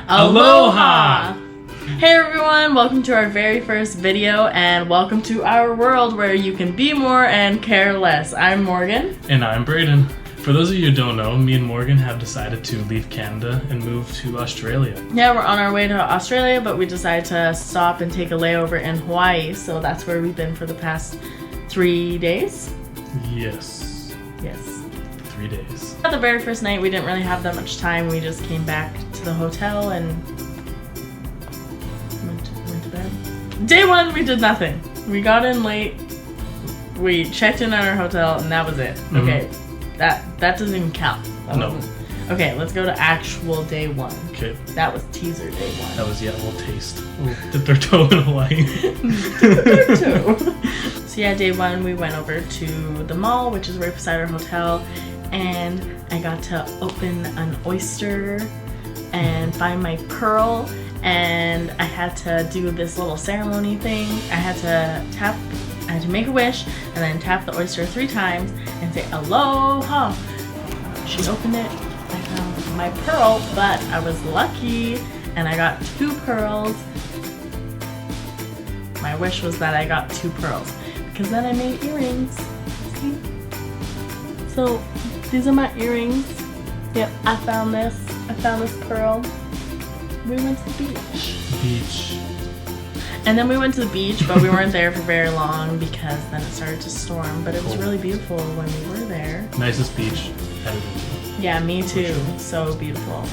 Aloha! Hey everyone, welcome to our very first video and welcome to our world where you can be more and care less. I'm Morgan. And I'm Brayden. For those of you who don't know, me and Morgan have decided to leave Canada and move to Australia. Yeah, we're on our way to Australia, but we decided to stop and take a layover in Hawaii, so that's where we've been for the past 3 days. Yes. 3 days. The very first night, we didn't really have that much time. We just came back to the hotel and went to bed. Day one, we did nothing. We got in late. We checked in at our hotel, and that was it. Mm-hmm. Okay, that doesn't even count. No. Okay, let's go to actual day one. Okay. That was teaser day one. That was, we'll taste. We'll dip their toe in Hawaii. So yeah, day one, we went over to the mall, which is right beside our hotel, and I got to open an oyster and find my pearl, and I had to do this little ceremony thing. I had to make a wish and then tap the oyster 3 times and say aloha. She opened it, I found my pearl, but I was lucky and I got 2 pearls. My wish was that I got 2 pearls because then I made earrings. See? So these are my earrings. Yep, I found this pearl. We went to the beach. And then we went to the beach, but we weren't there for very long because then it started to storm. But it was really beautiful when we were there. Nicest beach ever been to. Yeah, me too. So beautiful.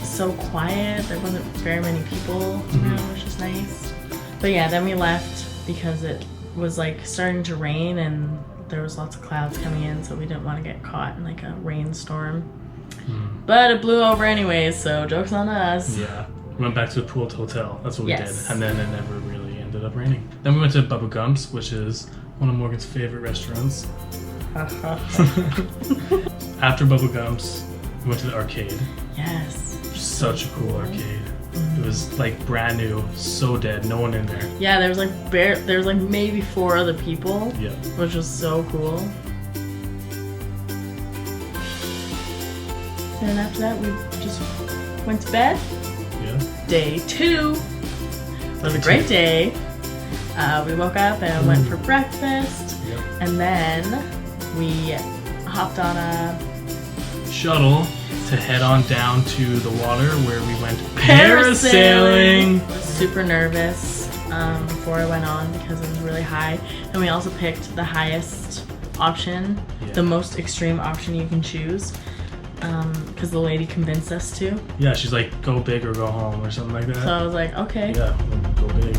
So quiet. There wasn't very many people around, which is nice. But yeah, then we left because it was like starting to rain and there was lots of clouds coming in, so we didn't want to get caught in like a rainstorm. But it blew over anyways, so joke's on us. Yeah. We went back to the pooled hotel. That's what we did. And then it never really ended up raining. Then we went to Bubba Gump's, which is one of Morgan's favorite restaurants. After Bubba Gump's, we went to the arcade. Yes. Such a cool arcade. It was like brand new, so dead, no one in there. Yeah, there was like maybe 4 other people. Yeah. Which was so cool. And after that, we just went to bed. Yeah. Day 2 was a great day. We woke up and went for breakfast. Yep. And then we hopped on a shuttle to head on down to the water where we went parasailing. I was super nervous before I went on because it was really high. And we also picked the highest option, the most extreme option you can choose. Because the lady convinced us to. Yeah, she's like, go big or go home or something like that. So I was like, okay. Yeah, we'll go big.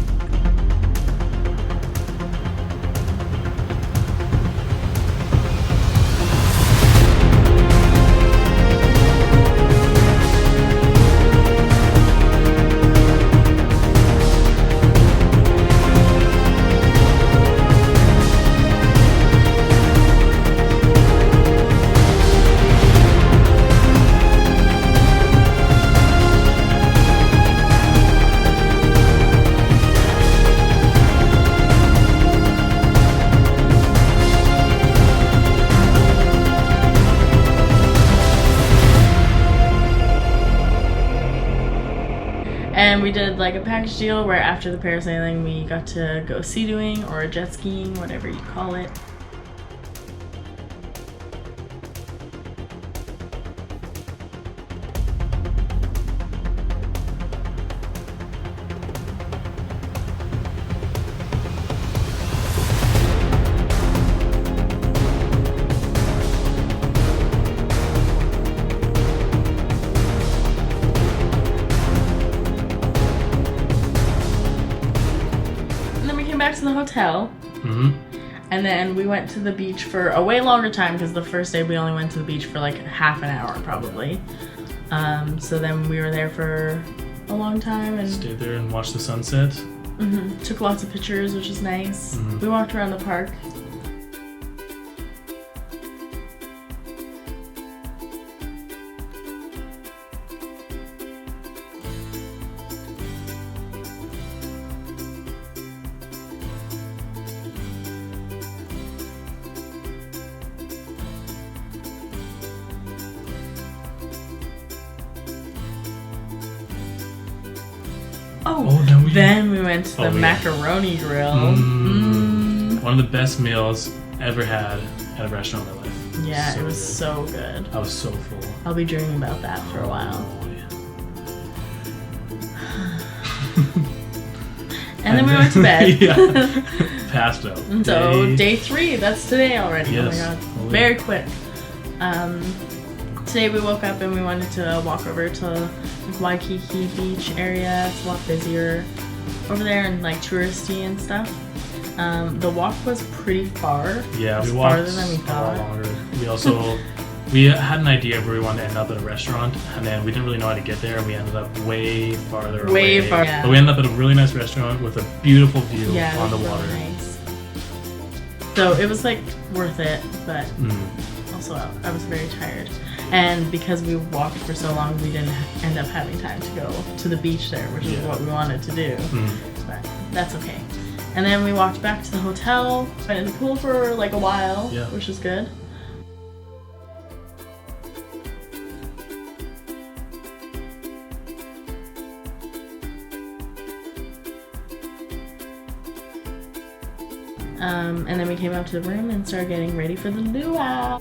And we did like a package deal where after the parasailing we got to go sea-dooing or jet skiing, whatever you call it. Back to the hotel, and then we went to the beach for a way longer time because the first day we only went to the beach for like half an hour probably. So then we were there for a long time and stayed there and watched the sunset. Took lots of pictures, which is nice. We walked around the park. Then we went to the macaroni grill. One of the best meals ever had at a restaurant in my life. Yeah, it was so good. I was so full. I'll be dreaming about that for a while. Oh, yeah. And then we went to bed. Passed out. So day 3, that's today already. Yes. Oh my god, very quick. Today we woke up and we wanted to walk over to Waikiki Beach area. It's a lot busier over there and like touristy and stuff. The walk was pretty far. Yeah, we walked farther than we thought. A lot longer. We also we had an idea of where we wanted to end up at a restaurant, and then we didn't really know how to get there, and we ended up way farther away. Way far. Yeah. But we ended up at a really nice restaurant with a beautiful view on the water. Really nice. So it was like worth it, but also I was very tired. And because we walked for so long, we didn't end up having time to go to the beach there, which is what we wanted to do. But that's okay. And then we walked back to the hotel, went in the pool for like a while, which is good. And then we came up to the room and started getting ready for the luau.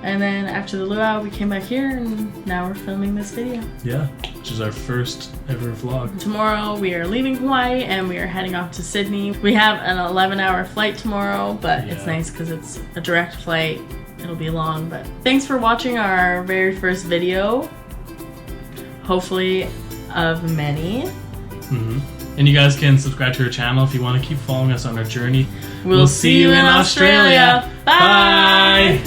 And then after the luau, we came back here, and now we're filming this video. Yeah, which is our first ever vlog. Tomorrow we are leaving Hawaii, and we are heading off to Sydney. We have an 11-hour flight tomorrow, but it's nice because it's a direct flight. It'll be long, but thanks for watching our very first video. Hopefully of many. And you guys can subscribe to our channel if you want to keep following us on our journey. We'll see you in Australia. Bye!